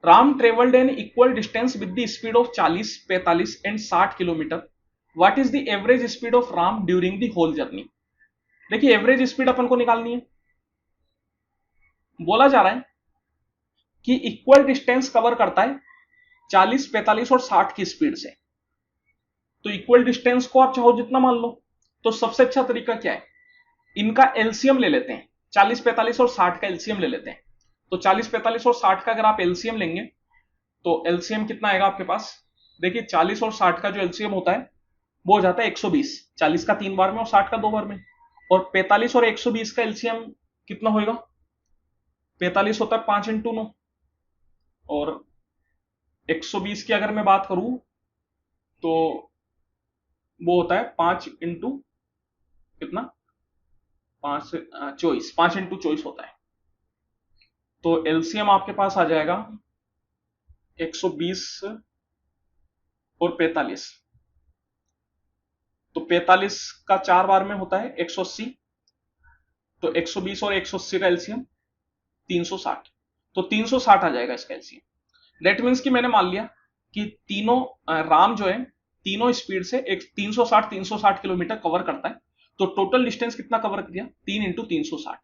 Ram travelled an equal distance with the speed of 40, 45 and 60 kilometre. What is the average speed of Ram during the whole journey. देखिए average speed अपन को निकालनी है। बोला जा रहा है कि इक्वल डिस्टेंस कवर करता है 40, 45 और 60 की स्पीड से। तो इक्वल डिस्टेंस को आप चाहो जितना मान लो। तो सबसे अच्छा तरीका क्या है, इनका एलसीएम ले लेते हैं। 40, 45 और 60 का एलसीएम ले लेते हैं। तो 40, 45 और 60 का अगर आप एलसीएम लेंगे तो एलसीएम कितना आएगा आपके पास। देखिए 40 और 60 का जो एलसीएम होता है वो हो जाता है 120। 40 का 3 बार में और 60 का 2 बार में। और 45 और 120 का एलसीएम कितना होगा। 45 होता है 5 × 9 और 120 की अगर मैं बात करूं तो वो होता है 5 × कितना, 24, 5 × 24 होता है। तो एलसीएम आपके पास आ जाएगा 120 और 45। तो 45 का 4 बार में होता है 180। तो 120 और 180 का एलसीएम 360। तो 360 आ जाएगा इसका एलसीएम। दैट मीन्स कि मैंने मान लिया कि तीनों राम जो है तीनों स्पीड से एक 360 किलोमीटर कवर करता है। तो टोटल डिस्टेंस कितना कवर किया, 3 × 360।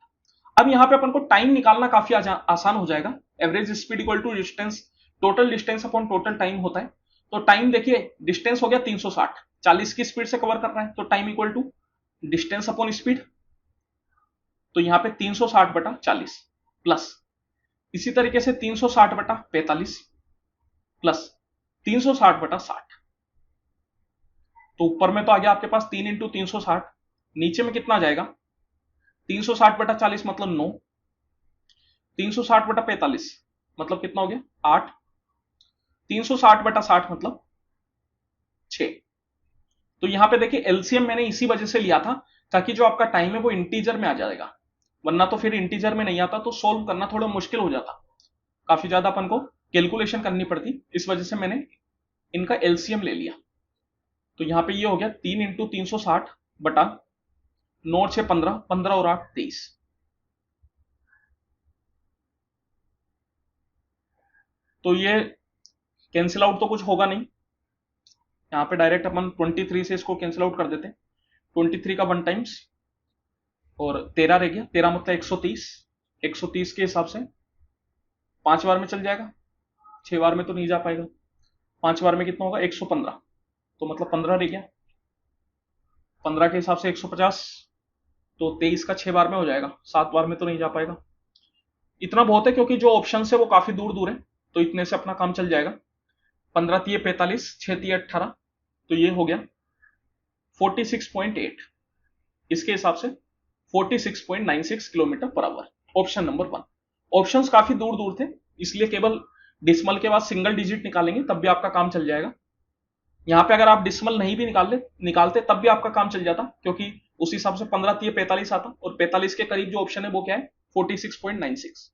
अब यहां पे अपन को टाइम निकालना काफी आसान हो जाएगा। Average speed equal to distance, total distance upon total time होता है। तो टाइम देखिए डिस्टेंस हो गया 360, 40 की स्पीड से कवर कर रहा है तो time equal to distance upon speed. तो यहां पे 360/40 प्लस इसी तरीके से 360/45 प्लस 360/60। तो ऊपर में तो आ गया आपके पास 3 × 360। नीचे में कितना जाएगा, 360/40 मतलब 9, 360/45 मतलब कितना हो गया 8, 360/60 मतलब 6। तो यहां पे देखिए एलसीएम मैंने इसी वजह से लिया था ताकि जो आपका टाइम है वो इंटीजर में आ जाएगा, वरना तो फिर इंटीजर में नहीं आता तो सोल्व करना थोड़ा मुश्किल हो जाता, काफी ज्यादा अपन को कैलकुलेशन करनी पड़ती। इस वजह से मैंने इनका एलसीएम ले लिया। तो यहां पे ये हो गया 3 × 360/9 6 15, 15 और 8 23। तो ये कैंसिल आउट तो कुछ होगा नहीं, यहाँ पे डायरेक्ट अपन 23 से इसको कैंसिल आउट कर देते हैं। 23 का 1 टाइम्स और 13 रह गया, 13 मतलब 130। 130 के हिसाब से 5 बार में चल जाएगा, 6 बार में तो नहीं जा पाएगा। 5 बार में कितना होगा 115, तो मतलब 15 रह गया। 15 के हिसाब से 150, तो 23 का 6 बार में हो जाएगा, 7 बार में तो नहीं जा पाएगा। इतना बहुत है क्योंकि जो ऑप्शन है वो काफी दूर दूर है, तो इतने से अपना काम चल जाएगा। 15 × 45, 6 × 18, तो ये हो गया 46.8। इसके हिसाब से 46.96 kilometre per hour, option number 1। Options काफी दूर दूर थे इसलिए केवल डिसमल के बाद सिंगल डिजिट निकालेंगे तब भी आपका काम चल जाएगा। यहां पे अगर आप डिसमल नहीं भी निकालते तब भी आपका काम चल जाता, क्योंकि उस हिसाब से 15 × 45 आता और 45 के करीब जो ऑप्शन है वो क्या है 46.96।